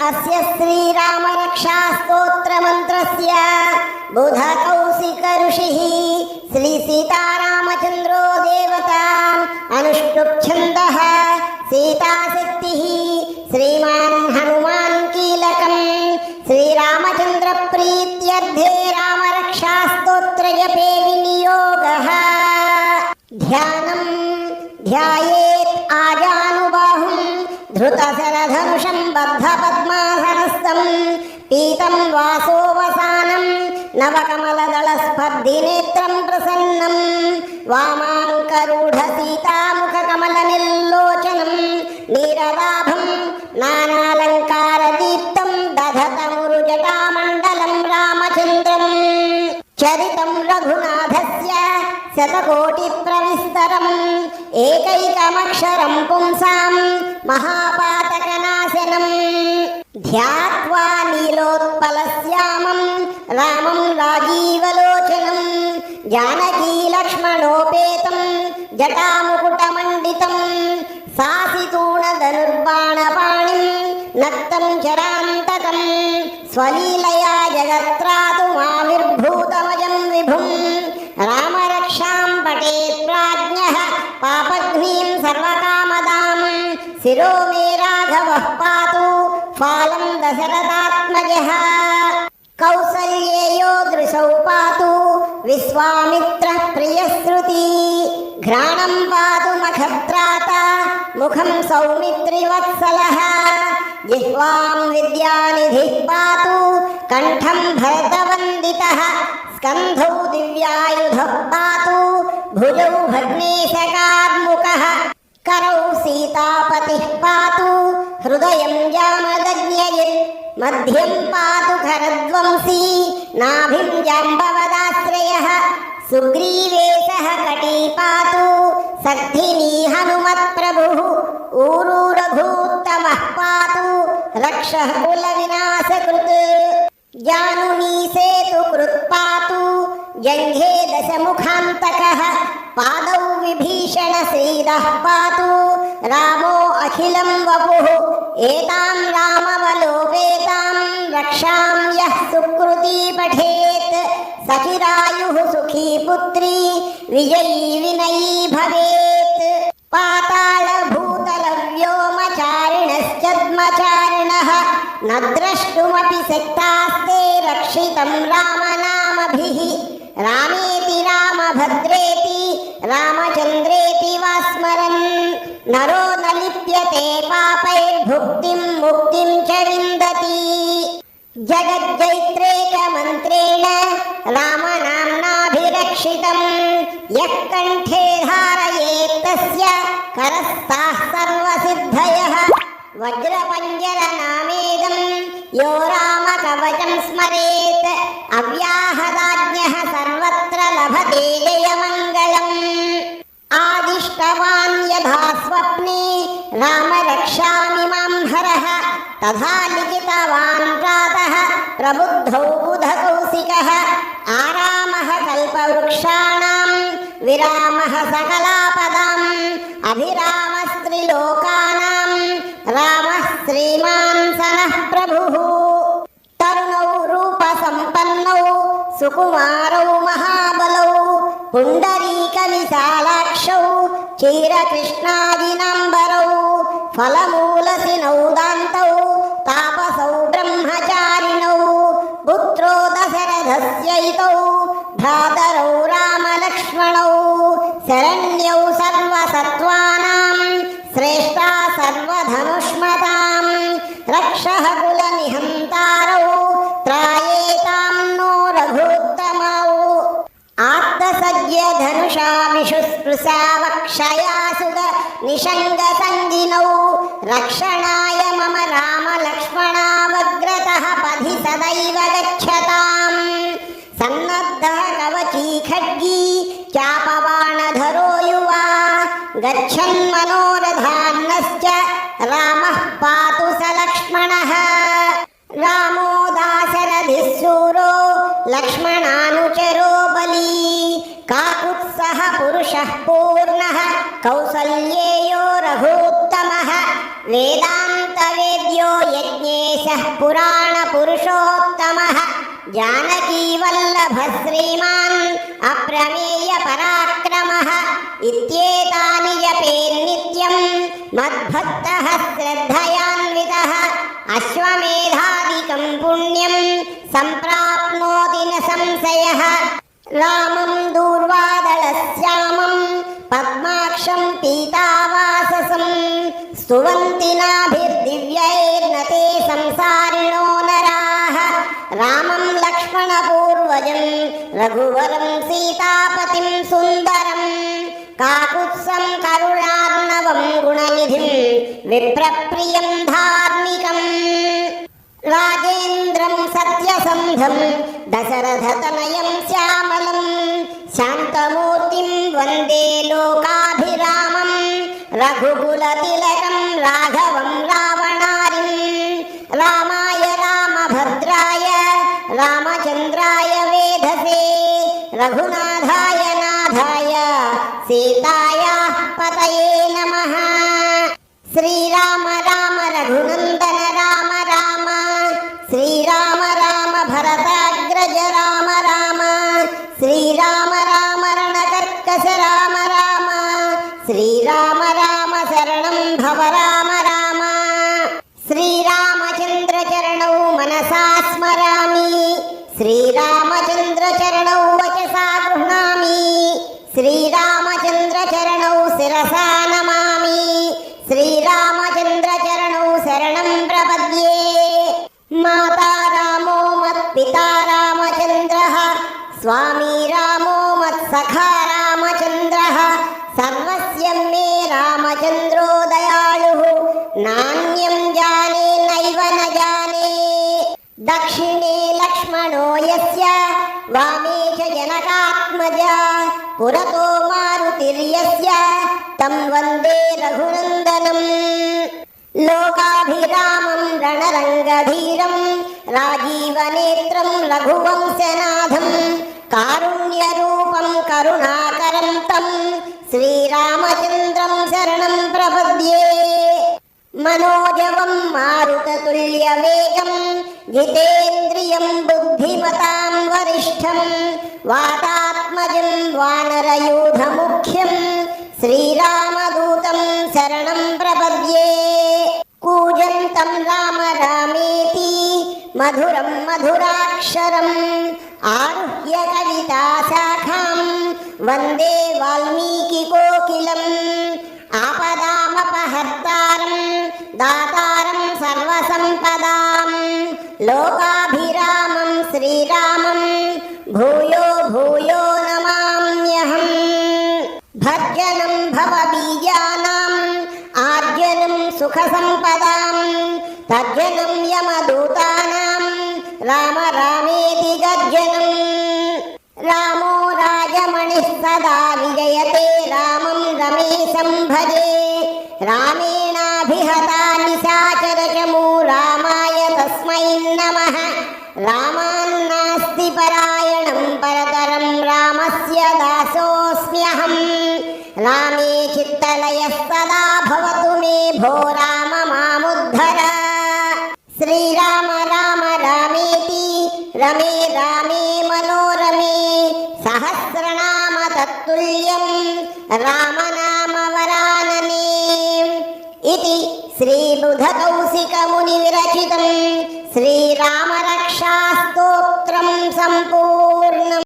అస్య శ్రీరామ రక్షా స్తోత్ర మంత్రస్య బుధ కౌశిక ఋషిః శ్రీ సీతారామచంద్రో దేవత అనుష్టుప్ ఛందః సీతాశక్తిః శ్రీమాన్ హనుమాన్ కీలకం శ్రీరామచంద్ర ప్రీత్యర్థే రామ రక్షా స్తోత్ర జపే వినియోగః. ధ్యానం ధ్యాయేత్ ఆజానుబాహుం ధృతశరధనుషం బద్ధ పద్మాసనస్థం పీతం వాసోవసానం నవకమలదళ స్పర్ధినేత్రం ప్రసన్నం వామాంకరూఢ సీతాముఖ కమల నిర్లోచనం నీరదాభం నానాలంకార దీప్తం దధతమురుజటామండలం రామచంద్రం చరితం రఘునాథస్య శతకోటి ప్రవిస్తరం ఏకైకమక్షరం పుంసాం మహాపాతకనాశనం ధ్యాత్వా నీలోత్పలశ్యామం రామం రాజీవలోచనం జానకీ లక్ష్మణోపేతం జటాముకుటమండితం సాసితూణధనుర్బాణపాణిం నక్తం చరాంతకం స్వలీలయా జగత్రాతుమావిర్భూతమజం విభుం రామరక్షాం పఠేత్ ప్రాజ్ఞః పాపఘ్నీం సర్వకామదాం శిరో మే రాఘవః పాతు ఫాలం దశరథాత్మజః కౌసల్యేయో దృశౌ పాతు విశ్వామిత్రః ప్రియశ్రుతి ఘ్రాణం పాతు మఖత్రాత ముఖం సౌమిత్రివత్సలః జిహ్వాం విద్యానిధిః పాతు కంఠం భరతవందితః స్కంధౌ దివ్యాయుధః పాతు భుజౌ భగ్నేశకార్ముకః करौ सीतापतिः पातु हृदयं जामदज्ञयत् मध्यं पातु खरध्वंसी नाभिं जाम्बवदाश्रयः सुग्रीवेशः कटी पातु सद्धिनी हनुमत्प्रभुः ऊरू रघूत्तमः पातु रक्षः कुलविनाशकृत् जानुनी सेतुकृत् पातु जङ्घे दशमुखान्तकः पादौ विभीषणश्रीदः पातु रामो अखिलं वपुः एतां रामवलोपेतां रक्षां यः सुकृती पठेत् सचिरायुः सुखी पुत्री विजयी विनयी भवेत् पातालभूतलव्योमचारिणश्चद्मचारिणः न द्रष्टुमपि शक्तास्ते रक्षितं रामनामभिः रामेति रामभद्रेति रामचन्द्रेति वा स्मरन् नरो न लिप्यते पापैर्भुक्तिं मुक्तिं च विन्दति जगज्जैत्रेकमन्त्रेण रामनाम्नाभिरक्षितं यः कण्ठे धारयेत् तस्य करस्ताः सर्वसिद्धयः वज्रपञ्जरनामेदं यो रामकवचं स्मरेत् अव्याहदाज्ञः सर्वत्र लभते जयमङ्गलम् आदिष्टवान् यथा स्वप्ने राम रक्षामि मां हरः तथा लिखितवान् प्रातः प्रबुद्धौ बुधकौशिकः आरामः कल्पवृक्षाणां विरामः सकलापदाम् अभिरामस्त्रिलोकानां रामः श्रीमान् सनः प्रभुः तरुणौ रूपसम्पन्नौ सुकुमारौ महाबलौ पुण्डरीकविशालाक्षौ क्षीरकृष्णाजिनाम्बरौ फलमूलसिनौ दान्तौ तापसौ ब्रह्मचारिणौ पुत्रो दशरथस्यैतौ भ्रातरौ रामलक्ष्मणौ शरण्यौ सर्वसत्त्वानां श्रेष्ठा सर्वधनुष्मतां रक्षः कुलनिहन्तारौ त्रायेतां नो रघुत्तमौ आत्तसज्य धनुषामिषुस्पृशा वक्षयासुग निषङ्गसङ्गिनौ रक्षणाय मम रामलक्ष्मणावग्रतः पथि सदैव गच्छताम् सन्नद्धः कवची खड्गी चापबाणधरो युवा गच्छन्मनोरथान्नश्च रामः पातु स लक्ष्मणः रामो दाशरथिः शूरो लक्ष्मणानुचरो बली काकुत्सः पुरुषः पूर्णः कौसल्येयो रघूत्तमः वेदान्तवेद्यो यज्ञेश पुरुषः पुराणपुरुषोत्तमः जानकीवल्लभः श्रीमान् अप्रमेयपराक्रमः इत्येतानि जपेन्नित्यं मद्भक्तः श्रद्धयान्वितः अश्वमेधादिकं पुण्यं सम्प्राप्नोति न संशयः। रामं दूर्वादलश्यामं पद्माक्षं पीतावाससं स्तुवन्ति नाभिर्दिव्यैर्न ते संसारिणो नराः। रामं लक्ष्मणपूर्वजं रघुवरं सीतापतिं सुन्दरं काकुत्सं करुणार्णवं गुणनिधिं विप्रप्रियं धार्मिकम् राजेन्द्रं सत्यसन्धं दशरथतनयं श्यामलं शान्तमूर्तिं वन्दे लोकाभिरामं रघुकुलतिलकं राघवं रावणारिं। रामाय रामभद्राय रामचन्द्राय वेधसे रघुनाथाय नाथाय सीतायाः पतये नमः। श्रीराम राम रघुनन्दन राम राम श्रीराम राम भरताग्रज राम राम श्रीराम राम रणकर्कश राम राम श्रीराम राम शरणं भव राम राम। श्रीरामचन्द्रचरणौ मनसा स्मरामि श्रीरामचन्द्रचरणौ वचसा गृह्णामि श्रीरामचन्द्रचरणौ शिरसा नमामि श्रीरामचन्द्रचरणौ शरणं प्रपद्ये। माता रामो मत्पिता रामचन्द्रः स्वामी रामो मत्सखा रामचन्द्रः सर्वस्य मे रामचन्द्रो दयालुः नान्यं जाने नैव न जाने। दक्षिणे लक्ष्मणो यस्य वामे च जनकात्मजा पुरतो मारुतिर्यस्य तं वन्दे रघुनन्दनम्। लोकाभिरामं रणरङ्गधीरं राजीवनेत्रं रघुवंशनाथं कारुण्यरूपं करुणाकरं तं श्रीरामचन्द्रं शरणं प्रपद्ये। मनोजवं मारुततुल्यवेगं जितेन्द्रियं बुद्धिमतां वरिष्ठं वातात्मजं वानरयूथमुख्यं श्रीरामदूतं शरणं प्रपद्ये। कूजन्तं राम रामेति मधुरं मधुराक्षरम् आरुह्य कविताशाखां वन्दे वाल्मीकिकोकिलम्। आपदामपहर्तारं दातारं सर्वसम्पदां लोकाभिरामं श्रीरामं भूयो भूयो नमाम्यहम्। भर्जनं भवबीजानाम् आर्जनं सुखसम्पदां तर्जनं यमदूतानां राम रामेति गर्जनम्। रामो राजमणिः सदा विजयते रामं रमेशं भजे रामेणाभिहता निशाचरचमू रामाय तस्मै नमः। रामान्नास्ति परायणं परतरं रामस्य दासोऽस्म्यहम्। रामे चित्तलयः सदा भवतु मे भो राम मामुद्धर। श्रीराम राम रामेति रमे रामे मनोरमे सहस्रनाम तत्तुल्यं रामनाम वरानने। इति श्रीबुधकौशिकमुनिविरचितं श्रीरामरक्षास्तोत्रं सम्पूर्णम्।